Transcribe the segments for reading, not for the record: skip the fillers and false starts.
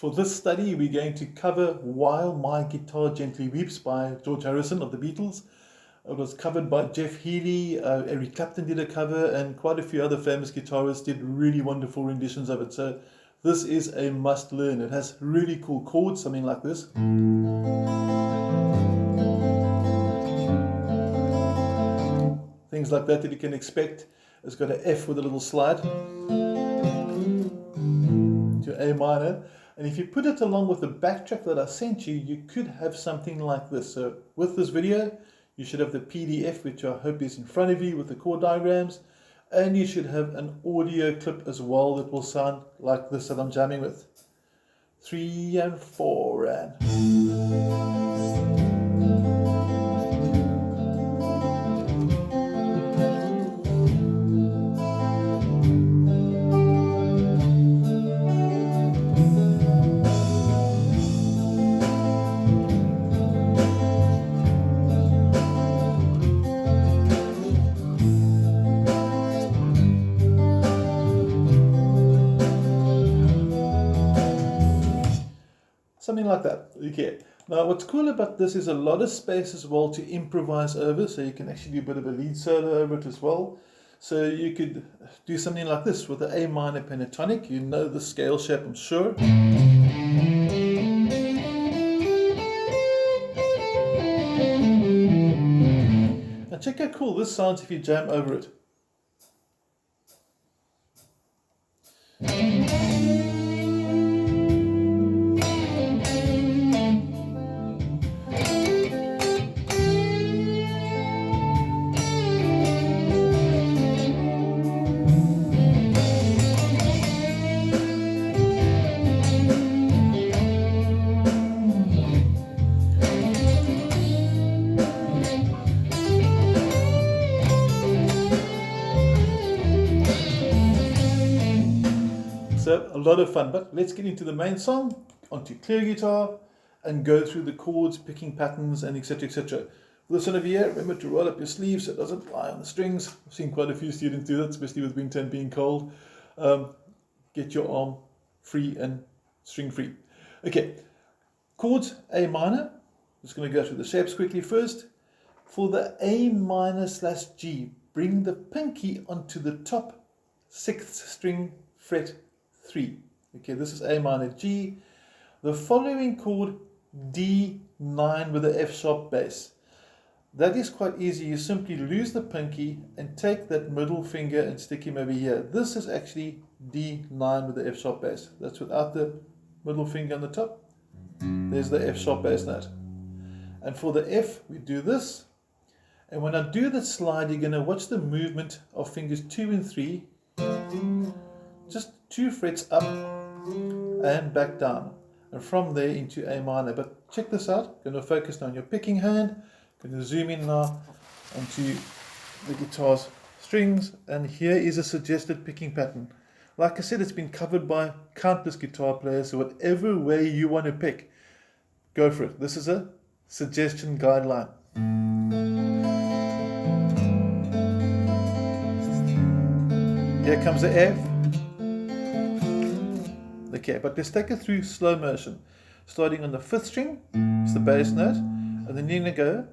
For this study, we're going to cover While My Guitar Gently Weeps by George Harrison of the Beatles. It was covered by Jeff Healey, Eric Clapton did a cover, and quite a few other famous guitarists did really wonderful renditions of it. So this is a must learn. It has really cool chords, something like this. Things like that you can expect. It's got an F with a little slide to A minor. And if you put it along with the backtrack that I sent you, you could have something like this. So with this video, you should have the PDF, which I hope is in front of you with the chord diagrams. And you should have an audio clip as well that will sound like this that I'm jamming with. 3 and 4 and... Something like that. Okay. Now what's cool about this is a lot of space as well to improvise over, so you can actually do a bit of a lead solo over it as well. So you could do something like this with the A minor pentatonic. You know the scale shape, I'm sure. And check how cool this sounds if you jam over it. So a lot of fun, but let's get into the main song, onto clear guitar, and go through the chords, picking patterns, and etc. etc. For this one over here, remember to roll up your sleeves so it doesn't lie on the strings. I've seen quite a few students do that, especially with winter and being cold. Get your arm free and string free. Okay, chords, A minor. Just going to go through the shapes quickly first. For the A minor / G, bring the pinky onto the top 6th string, fret 3. Okay, this is A minor G. The following chord, D9 with the F sharp bass. That is quite easy. You simply lose the pinky and take that middle finger and stick him over here. This is actually D9 with the F sharp bass. That's without the middle finger on the top. There's the F sharp bass note. And for the F, we do this. And when I do the slide, you're going to watch the movement of fingers 2 and 3. Just 2 frets up and back down, and from there into A minor. But check this out. Going to focus now on your picking hand. Going to zoom in now onto the guitar's strings, and here is a suggested picking pattern. Like I said, it's been covered by countless guitar players, so whatever way you want to pick, go for it. This is a suggestion guideline. Here comes the F. Okay, but let's take it through slow motion. Starting on the 5th string, it's the bass note, and then you're going to go,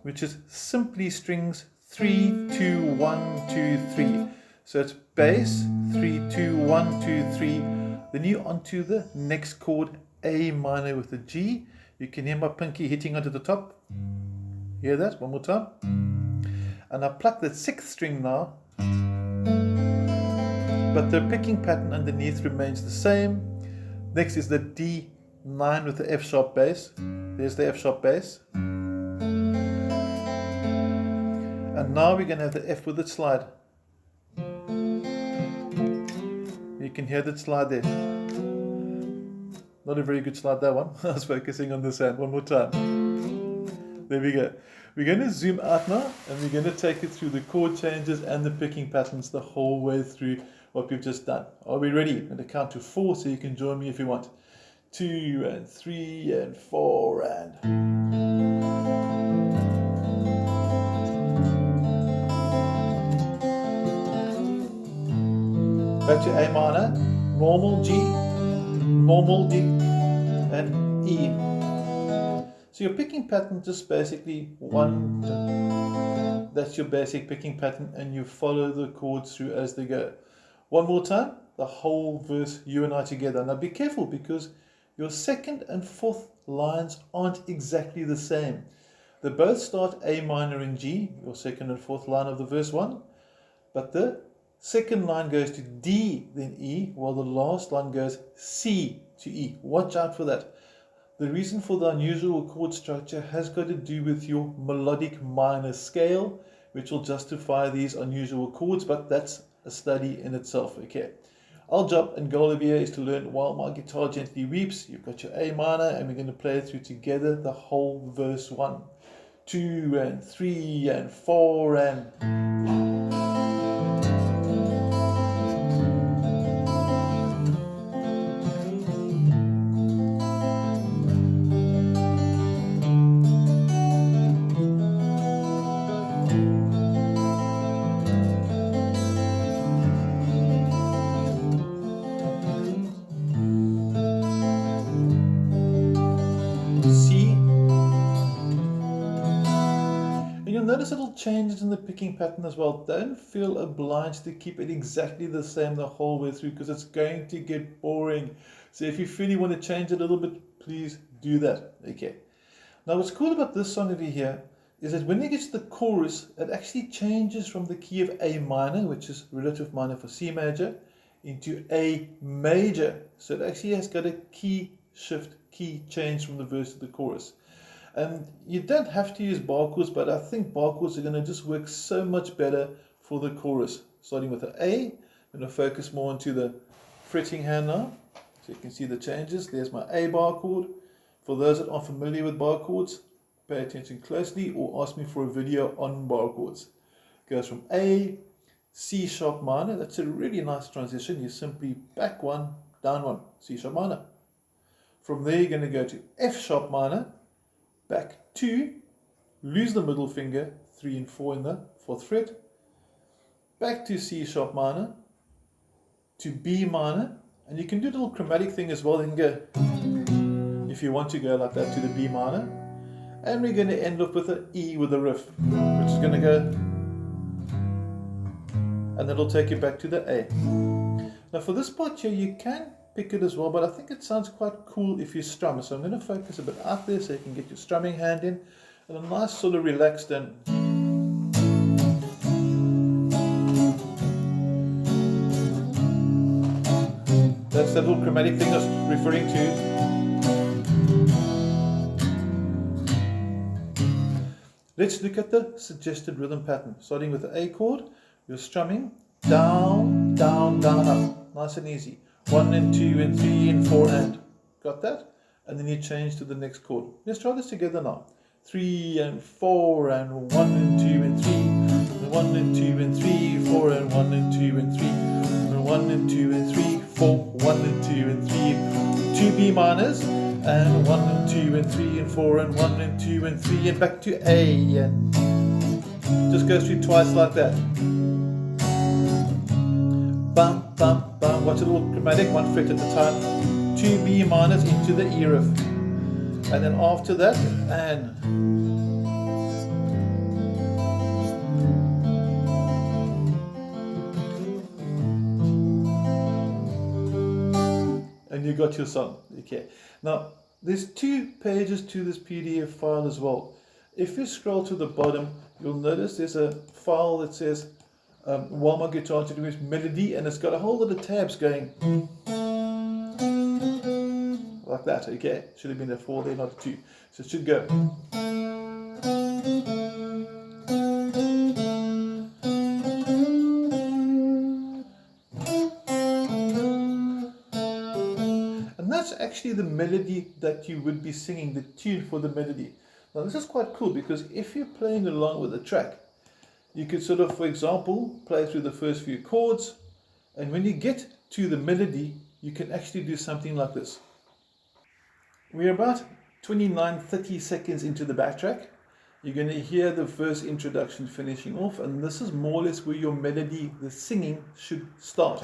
which is simply strings 3, 2, 1, 2, 3. So it's bass, 3, 2, 1, 2, 3. Then you're onto the next chord, A minor with the G. You can hear my pinky hitting onto the top. Hear that? One more time. And I pluck the 6th string now, but the picking pattern underneath remains the same. Next is the D9 with the F sharp bass. There's the F sharp bass. And now we're going to have the F with its slide. You can hear that slide there. Not a very good slide, that one. I was focusing on this hand. One more time. There we go. We're going to zoom out now, and we're going to take it through the chord changes and the picking patterns the whole way through what we've just done. Are we ready? I'm going to count to 4, so you can join me if you want. 2 and 3 and 4 and... Back to A minor. normal G, normal D, and E. So your picking pattern just basically one, that's your basic picking pattern, and you follow the chords through as they go. One more time, the whole verse, you and I together. Now be careful, because your second and fourth lines aren't exactly the same. They both start A minor and G, your second and fourth line of the verse 1, but the second line goes to D, then E, while the last line goes C to E. Watch out for that. The reason for the unusual chord structure has got to do with your melodic minor scale, which will justify these unusual chords, but that's a study in itself. Okay, our job and goal over here is to learn While My Guitar Gently Weeps. You've got your A minor, and we're going to play it through together, the whole verse 1, 2 and 3 and 4 and... Notice little changes in the picking pattern as well. Don't feel obliged to keep it exactly the same the whole way through, because it's going to get boring. So if you feel you want to change a little bit, please do that. Okay. Now what's cool about this song over here is that when you get to the chorus, it actually changes from the key of A minor, which is relative minor for C major, into A major. So it actually has got a key shift, key change from the verse to the chorus. And you don't have to use bar chords, but I think bar chords are going to just work so much better for the chorus. Starting with an A, I'm going to focus more into the fretting hand now. So you can see the changes. There's my A bar chord. For those that aren't familiar with bar chords, pay attention closely or ask me for a video on bar chords. It goes from A, C sharp minor. That's a really nice transition. You simply back one, down one, C sharp minor. From there you're going to go to F sharp minor, back 2, lose the middle finger, 3 and 4 in the 4th fret, back to C sharp minor, to B minor, and you can do a little chromatic thing as well. You can go, if you want to go like that, to the B minor, and we're going to end up with an E with a riff, which is going to go, and that'll take you back to the A. Now for this part here, you can pick it as well, but I think it sounds quite cool if you strum. So I'm going to focus a bit out there so you can get your strumming hand in, and a nice sort of relaxed and that's that little chromatic thing I was referring to. Let's look at the suggested rhythm pattern. Starting with the A chord, you're strumming down, down, down, up. Nice and easy. 1 and 2 and 3 and 4 and, got that? And then you change to the next chord. Let's try this together now. 3 and 4 and 1 and 2 and 3, and 1 and 2 and 3, 4 and 1 and 2 and 3, and 1 and 2 and 3, 4, 1 and 2 and 3, 2 B minors, and 1 and 2 and 3 and 4 and 1 and 2 and 3, and back to A, and just goes through twice like that. Bum, bum, bum. Watch a little chromatic, 1 fret at a time. 2 B minors into the E riff. And then after that, and you got your song. Okay. Now, there's 2 pages to this PDF file as well. If you scroll to the bottom, you'll notice there's a file that says While My Guitar Gently Weeps melody, and it's got a whole lot of tabs going like that. Okay, should have been a 4 there, not a 2. So it should go. And that's actually the melody that you would be singing, the tune for the melody. Now this is quite cool, because if you're playing along with the track, you could sort of, for example, play through the first few chords, and when you get to the melody, you can actually do something like this. We're about 29-30 seconds into the backtrack. You're going to hear the verse introduction finishing off, and this is more or less where your melody, the singing, should start.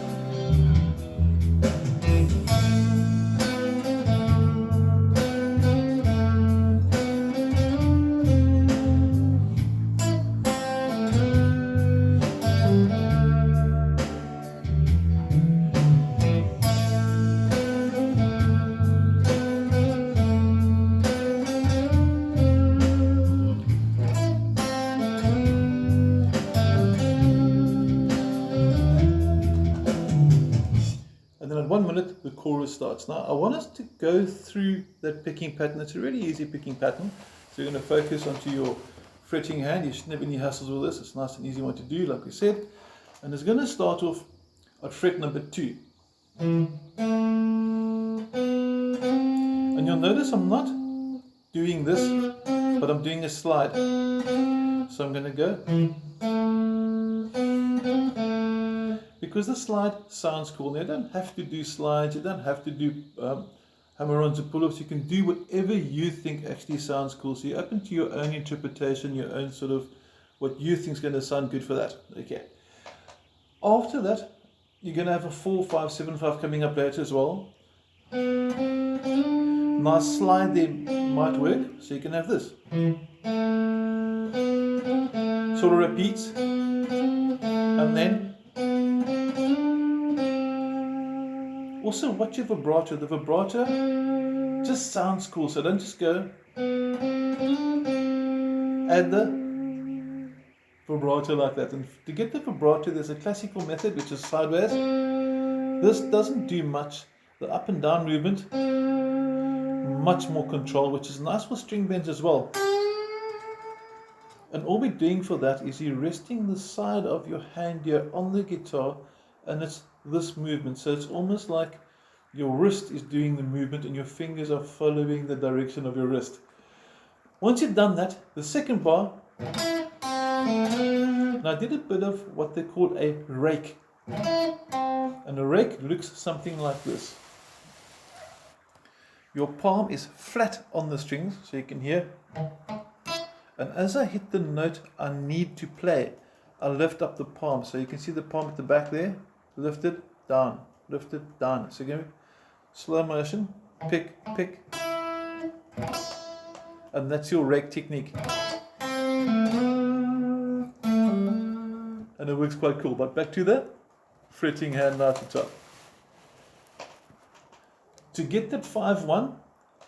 then at 1 minute the chorus starts. Now I want us to go through that picking pattern. It's a really easy picking pattern. So you're going to focus onto your fretting hand. You shouldn't have any hassles with this. It's a nice and easy one to do, like we said. And it's going to start off at fret number 2. And you'll notice I'm not doing this, but I'm doing a slide. So I'm going to go. Because the slide sounds cool. Now, you don't have to do slides. You don't have to do hammer-ons or pull-ups. You can do whatever you think actually sounds cool. So you're open to your own interpretation, your own sort of what you think is going to sound good for that. Okay. After that, you're going to have a 4, 5, 7, 5 coming up later as well. Nice slide there might work. So you can have this. Sort of repeats. And then also watch your vibrato. The vibrato just sounds cool. So don't just go. Add the vibrato like that. And to get the vibrato, there's a classical method which is sideways. This doesn't do much. The up and down movement, much more control, which is nice for string bends as well. And all we're doing for that is you're resting the side of your hand here on the guitar, and it's this movement. So it's almost like your wrist is doing the movement and your fingers are following the direction of your wrist. Once you've done that, the second bar, and I did a bit of what they call a rake. And a rake looks something like this. Your palm is flat on the strings, so you can hear. And as I hit the note I need to play, I lift up the palm. So you can see the palm at the back there. Lift it, down, lift it, down. So again, slow motion, pick, pick. And that's your rake technique. And it works quite cool. But back to the fretting hand now at the top. To get that 5-1,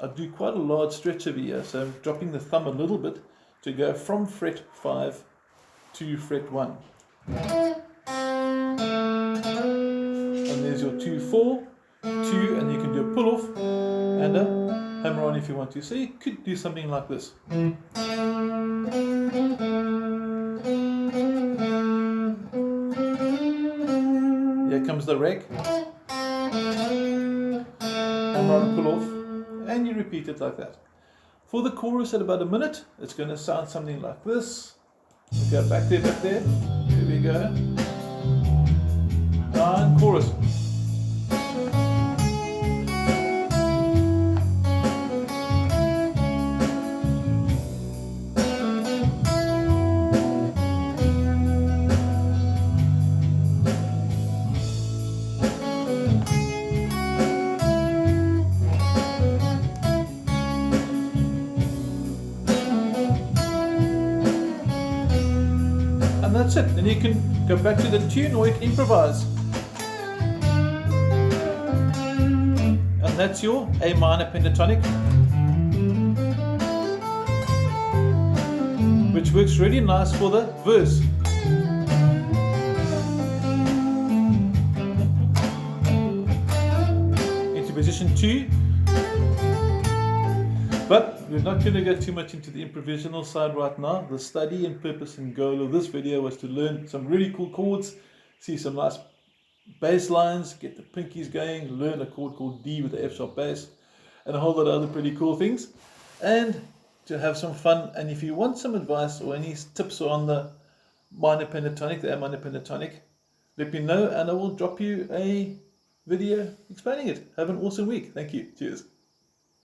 I do quite a large stretch over here. So I'm dropping the thumb a little bit to go from fret 5 to fret 1. And there's your 2, 4, 2, and you can do a pull off and a hammer on if you want to. So you could do something like this. Here comes the rake. Hammer on, pull off, and you repeat it like that. For the chorus at about a minute, it's going to sound something like this. We go back there, back there. Here we go. And chorus. And that's it. Then you can go back to the tune or you can improvise. And that's your A minor pentatonic, which works really nice for the verse. Into position 2. But we're not going to go too much into the improvisational side right now. The study and purpose and goal of this video was to learn some really cool chords, see some nice bass lines, get the pinkies going, learn a chord called D with the F sharp bass, and a whole lot of other pretty cool things, and to have some fun. And if you want some advice or any tips on the minor pentatonic, the A minor pentatonic, let me know and I will drop you a video explaining it. Have an awesome week. Thank you. Cheers.